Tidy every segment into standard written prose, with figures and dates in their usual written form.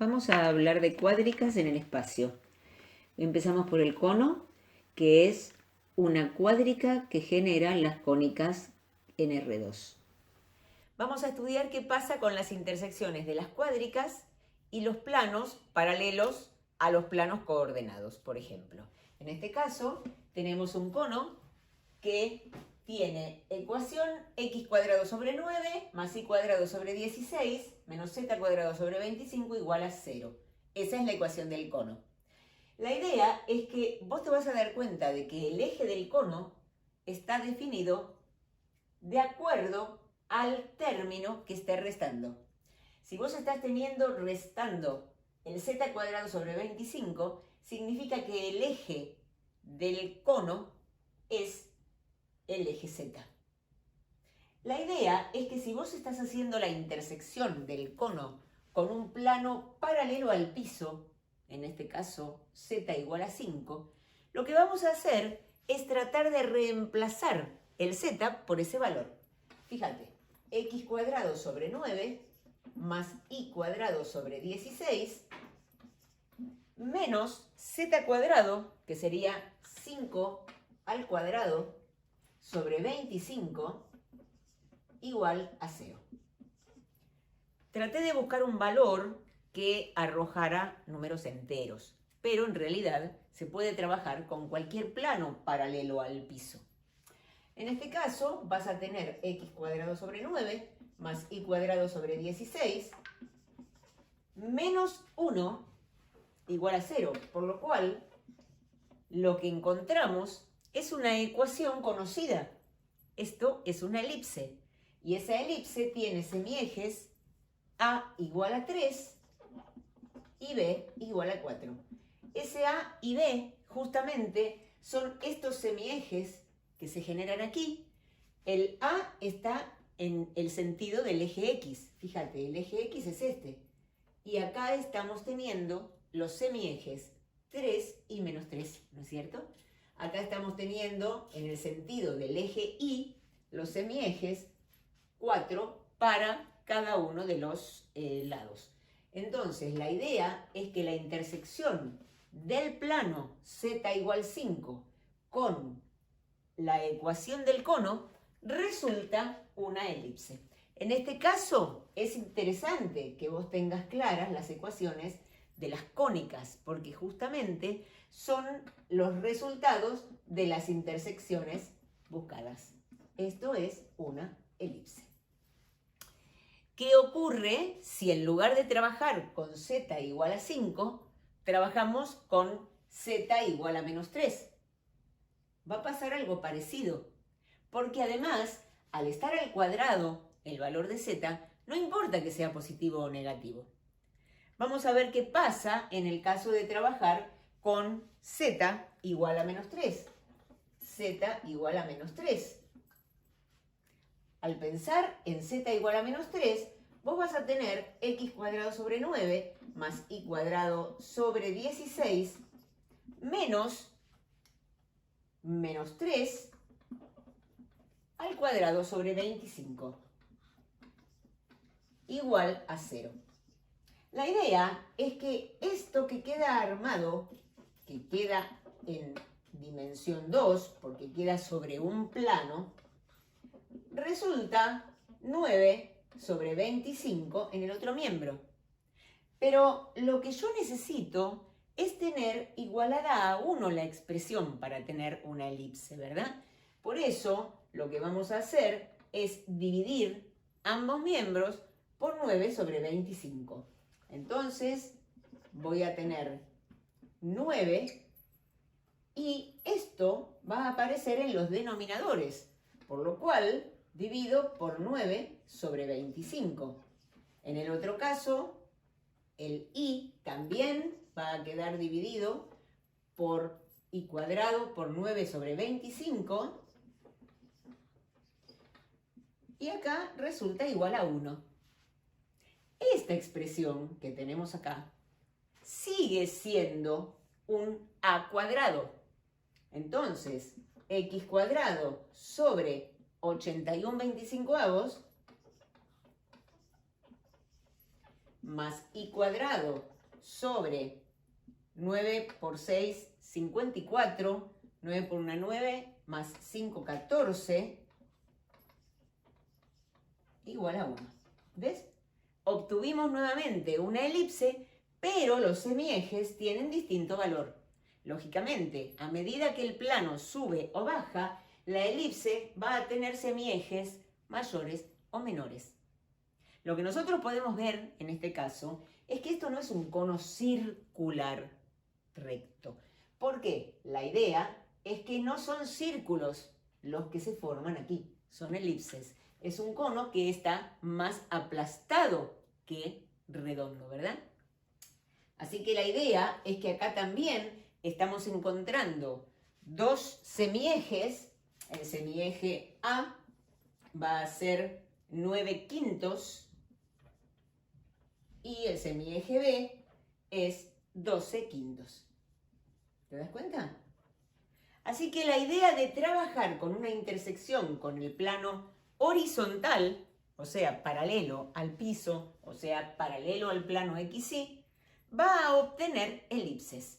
Vamos a hablar de cuádricas en el espacio. Empezamos por el cono, que es una cuádrica que genera las cónicas en R2. Vamos a estudiar qué pasa con las intersecciones de las cuádricas y los planos paralelos a los planos coordenados, por ejemplo. En este caso, tenemos un cono que tiene ecuación x cuadrado sobre 9 más y cuadrado sobre 16 menos z cuadrado sobre 25 igual a 0. Esa es la ecuación del cono. La idea es que vos te vas a dar cuenta de que el eje del cono está definido de acuerdo al término que esté restando. Si vos estás restando el z cuadrado sobre 25, significa que el eje del cono es el eje Z. La idea es que si vos estás haciendo la intersección del cono con un plano paralelo al piso, en este caso z igual a 5, lo que vamos a hacer es tratar de reemplazar el z por ese valor. Fíjate, x cuadrado sobre 9 más y cuadrado sobre 16 menos z cuadrado, que sería 5 al cuadrado sobre 25 igual a 0. Traté de buscar un valor que arrojara números enteros, pero en realidad se puede trabajar con cualquier plano paralelo al piso. En este caso vas a tener x cuadrado sobre 9 más y cuadrado sobre 16 menos 1 igual a 0, por lo cual lo que encontramos es una ecuación conocida. Esto es una elipse, y esa elipse tiene semiejes A igual a 3 y B igual a 4. Ese A y B justamente son estos semiejes que se generan aquí. El A está en el sentido del eje X. Fíjate, el eje X es este. Y acá estamos teniendo los semiejes 3 y menos 3, ¿no es cierto? Acá estamos teniendo, en el sentido del eje Y, los semiejes 4 para cada uno de los lados. Entonces, la idea es que la intersección del plano z igual 5 con la ecuación del cono resulta una elipse. En este caso, es interesante que vos tengas claras las ecuaciones de las cónicas, porque justamente son los resultados de las intersecciones buscadas. Esto es una elipse. ¿Qué ocurre si en lugar de trabajar con z igual a 5, trabajamos con z igual a menos 3? Va a pasar algo parecido, porque además, al estar al cuadrado el valor de z, no importa que sea positivo o negativo. Vamos a ver qué pasa en el caso de trabajar con z igual a menos 3. Z igual a menos 3. Al pensar en z igual a menos 3, vos vas a tener x cuadrado sobre 9 más y cuadrado sobre 16 menos 3 al cuadrado sobre 25 igual a 0. La idea es que esto que queda armado, que queda en dimensión 2, porque queda sobre un plano, resulta 9 sobre 25 en el otro miembro. Pero lo que yo necesito es tener igualada a 1 la expresión para tener una elipse, ¿verdad? Por eso, lo que vamos a hacer es dividir ambos miembros por 9 sobre 25. Entonces, voy a tener 9 y esto va a aparecer en los denominadores, por lo cual divido por 9 sobre 25. En el otro caso, el y también va a quedar dividido por y cuadrado por 9 sobre 25. Y acá resulta igual a 1. Esta expresión que tenemos acá sigue siendo un a cuadrado. Entonces, x cuadrado sobre 81/25 más y cuadrado sobre 9 por 6, 54, 9 por 1, 9, más 5, 14, igual a 1. ¿Ves? Obtuvimos nuevamente una elipse, pero los semiejes tienen distinto valor. Lógicamente, a medida que el plano sube o baja, la elipse va a tener semiejes mayores o menores. Lo que nosotros podemos ver en este caso es que esto no es un cono circular recto. ¿Por qué? La idea es que no son círculos los que se forman aquí, son elipses. Es un cono que está más aplastado que redondo, ¿verdad? Así que la idea es que acá también estamos encontrando dos semiejes. El semieje A va a ser 9/5 y el semieje B es 12/5. ¿Te das cuenta? Así que la idea de trabajar con una intersección con el plano horizontal, o sea, paralelo al piso, o sea, paralelo al plano XY, va a obtener elipses.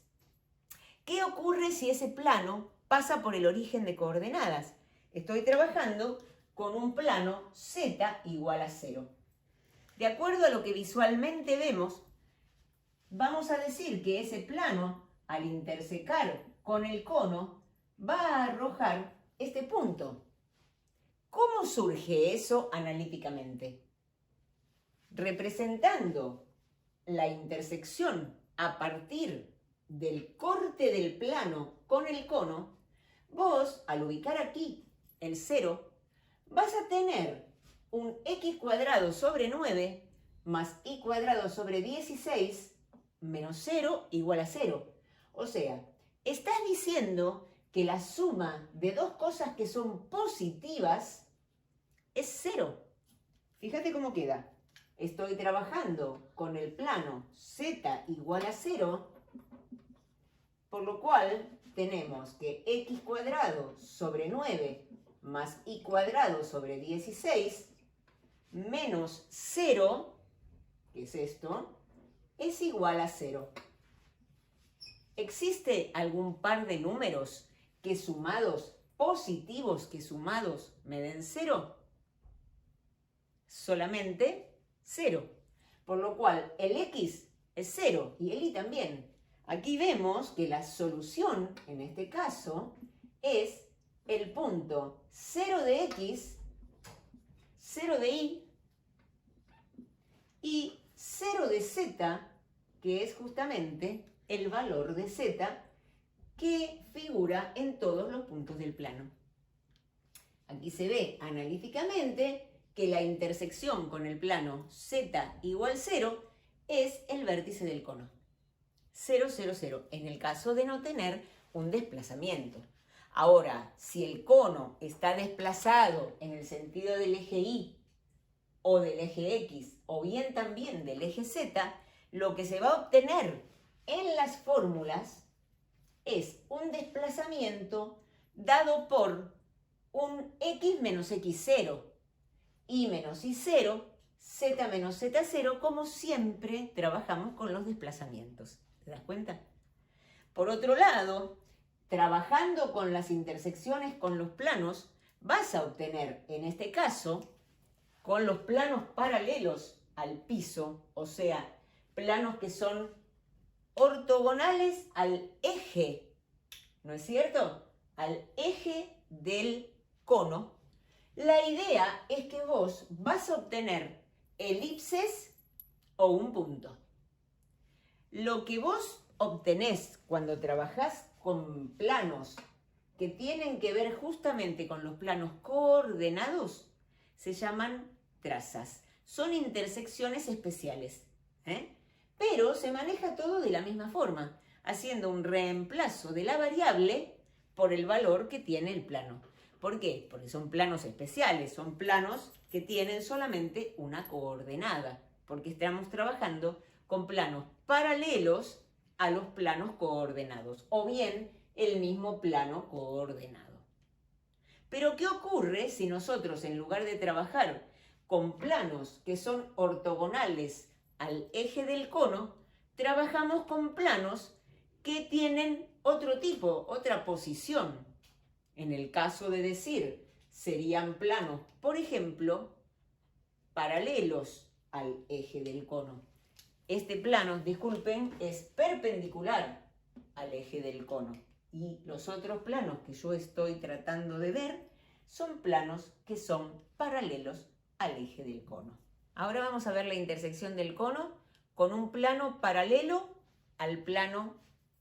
¿Qué ocurre si ese plano pasa por el origen de coordenadas? Estoy trabajando con un plano Z igual a 0. De acuerdo a lo que visualmente vemos, vamos a decir que ese plano, al intersecar con el cono, va a arrojar este punto. ¿Cómo surge eso analíticamente? Representando la intersección a partir del corte del plano con el cono, vos, al ubicar aquí el 0, vas a tener un x cuadrado sobre 9 más y cuadrado sobre 16 menos 0 igual a 0. O sea, estás diciendo que la suma de dos cosas que son positivas es 0. Fíjate cómo queda. Estoy trabajando con el plano z igual a 0, por lo cual tenemos que x cuadrado sobre 9 más y cuadrado sobre 16 menos 0, que es esto, es igual a 0. ¿Existe algún par de números que sumados, positivos que sumados me den 0? Solamente 0. Por lo cual el x es 0 y el y también. Aquí vemos que la solución, en este caso, es el punto 0 de x, 0 de y 0 de z, que es justamente el valor de z que figura en todos los puntos del plano. Aquí se ve analíticamente que la intersección con el plano z igual 0 es el vértice del cono. 0, 0, 0, en el caso de no tener un desplazamiento. Ahora, si el cono está desplazado en el sentido del eje Y o del eje X o bien también del eje Z, lo que se va a obtener en las fórmulas es un desplazamiento dado por un X menos X0, Y menos Y0, Z menos Z0, como siempre trabajamos con los desplazamientos. ¿Te das cuenta? Por otro lado, trabajando con las intersecciones con los planos, vas a obtener, en este caso, con los planos paralelos al piso, o sea, planos que son ortogonales al eje, ¿no es cierto? Al eje del cono. La idea es que vos vas a obtener elipses o un punto. Lo que vos obtenés cuando trabajás con planos que tienen que ver justamente con los planos coordenados se llaman trazas. Son intersecciones especiales, pero se maneja todo de la misma forma, haciendo un reemplazo de la variable por el valor que tiene el plano. ¿Por qué? Porque son planos especiales, son planos que tienen solamente una coordenada, porque estamos trabajando con planos paralelos a los planos coordenados, o bien el mismo plano coordenado. Pero ¿qué ocurre si nosotros, en lugar de trabajar con planos que son ortogonales al eje del cono, trabajamos con planos que tienen otro tipo, otra posición. En el caso de decir, serían planos, por ejemplo, paralelos al eje del cono. Este plano, disculpen, es perpendicular al eje del cono. Y los otros planos que yo estoy tratando de ver son planos que son paralelos al eje del cono. Ahora vamos a ver la intersección del cono con un plano paralelo al plano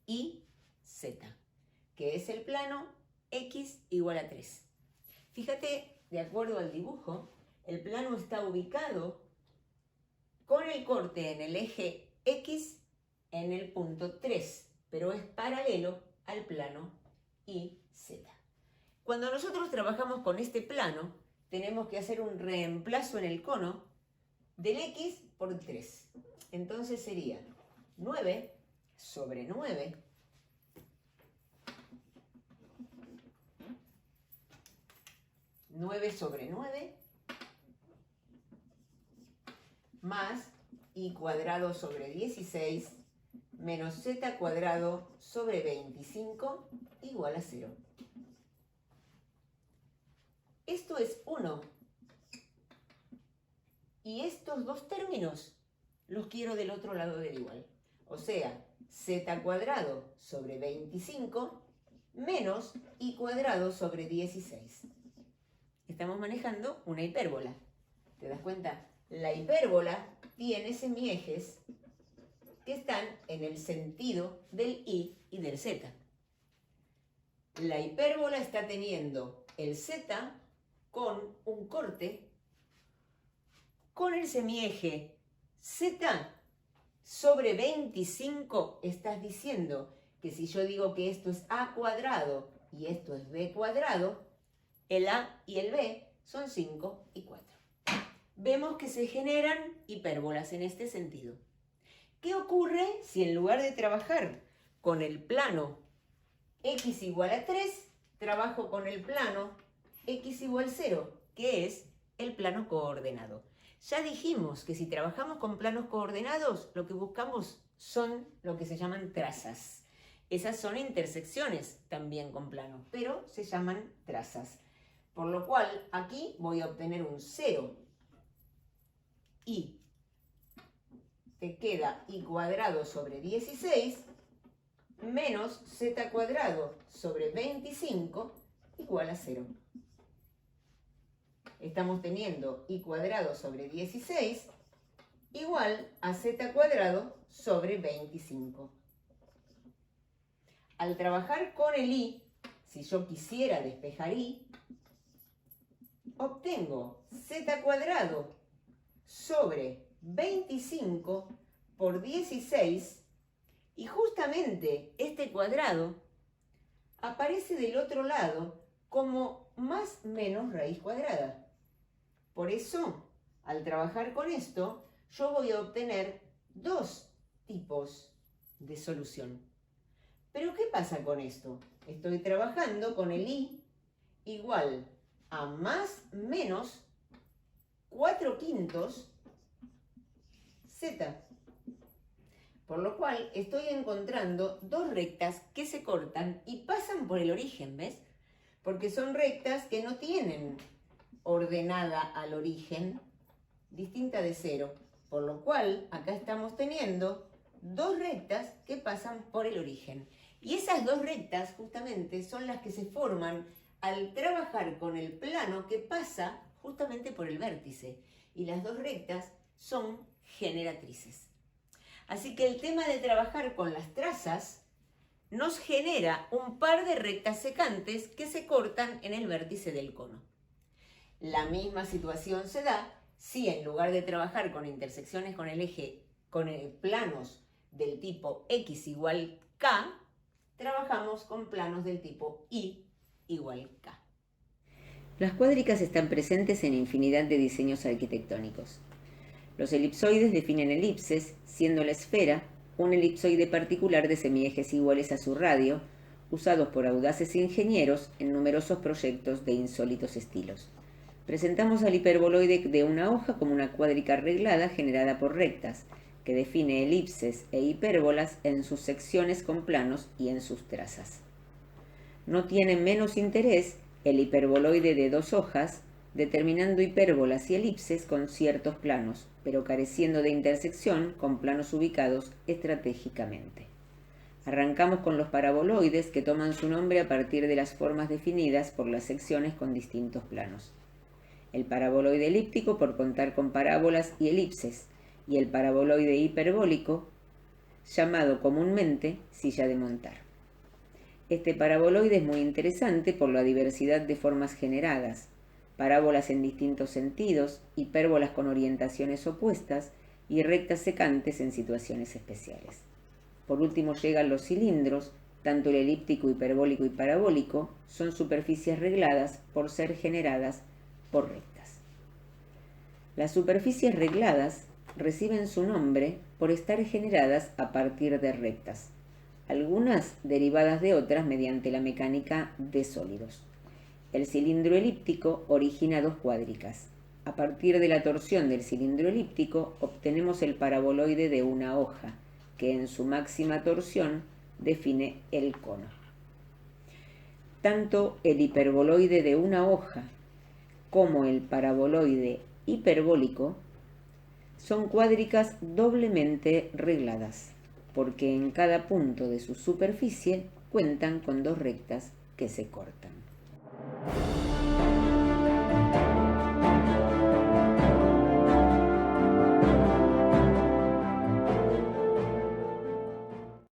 IZ, que es el plano X igual a 3. Fíjate, de acuerdo al dibujo, el plano está ubicado con el corte en el eje X en el punto 3, pero es paralelo al plano IZ. Cuando nosotros trabajamos con este plano, tenemos que hacer un reemplazo en el cono del X por 3. Entonces sería 9 sobre 9 sobre 9 más y cuadrado sobre 16 menos z cuadrado sobre 25 igual a 0. Esto es 1. Y estos dos términos los quiero del otro lado del igual. O sea, z cuadrado sobre 25 menos y cuadrado sobre 16. Estamos manejando una hipérbola. ¿Te das cuenta? La hipérbola tiene semiejes que están en el sentido del y del z. La hipérbola está teniendo el z con un corte con el semieje z sobre 25. Estás diciendo que si yo digo que esto es a cuadrado y esto es b cuadrado, el a y el b son 5 y 4. Vemos que se generan hipérbolas en este sentido. ¿Qué ocurre si en lugar de trabajar con el plano x igual a 3, trabajo con el plano x igual a 0, que es el plano coordenado? Ya dijimos que si trabajamos con planos coordenados, lo que buscamos son lo que se llaman trazas. Esas son intersecciones también con planos, pero se llaman trazas. Por lo cual, aquí voy a obtener un 0. Y te queda y cuadrado sobre 16 menos z cuadrado sobre 25 igual a 0. Estamos teniendo y cuadrado sobre 16 igual a z cuadrado sobre 25. Al trabajar con el y, si yo quisiera despejar y, obtengo z cuadrado sobre 25 por 16 y justamente este cuadrado aparece del otro lado como más menos raíz cuadrada. Por eso, al trabajar con esto, yo voy a obtener dos tipos de solución. ¿Pero qué pasa con esto? Estoy trabajando con el y igual a más menos 4/5 z. Por lo cual estoy encontrando dos rectas que se cortan y pasan por el origen, ¿ves? Porque son rectas que no tienen ordenada al origen distinta de 0. Por lo cual acá estamos teniendo dos rectas que pasan por el origen. Y esas dos rectas justamente son las que se forman al trabajar con el plano que pasa justamente por el vértice. Y las dos rectas son generatrices. Así que el tema de trabajar con las trazas nos genera un par de rectas secantes que se cortan en el vértice del cono. La misma situación se da si en lugar de trabajar con intersecciones con el eje, con planos del tipo x igual k, trabajamos con planos del tipo y igual k. Las cuádricas están presentes en infinidad de diseños arquitectónicos. Los elipsoides definen elipses, siendo la esfera un elipsoide particular de semiejes iguales a su radio, usados por audaces ingenieros en numerosos proyectos de insólitos estilos. Presentamos al hiperboloide de una hoja como una cuádrica arreglada generada por rectas, que define elipses e hipérbolas en sus secciones con planos y en sus trazas. No tiene menos interés el hiperboloide de 2 hojas, determinando hipérbolas y elipses con ciertos planos, pero careciendo de intersección con planos ubicados estratégicamente. Arrancamos con los paraboloides, que toman su nombre a partir de las formas definidas por las secciones con distintos planos. El paraboloide elíptico por contar con parábolas y elipses, y el paraboloide hiperbólico, llamado comúnmente silla de montar. Este paraboloide es muy interesante por la diversidad de formas generadas, parábolas en distintos sentidos, hipérbolas con orientaciones opuestas y rectas secantes en situaciones especiales. Por último llegan los cilindros. Tanto el elíptico, hiperbólico y parabólico son superficies regladas por ser generadas por rectas. Las superficies regladas reciben su nombre por estar generadas a partir de rectas, algunas derivadas de otras mediante la mecánica de sólidos. El cilindro elíptico origina 2 cuádricas. A partir de la torsión del cilindro elíptico obtenemos el paraboloide de una hoja, que en su máxima torsión define el cono. Tanto el hiperboloide de una hoja como el paraboloide hiperbólico son cuádricas doblemente regladas, porque en cada punto de su superficie cuentan con 2 rectas que se cortan.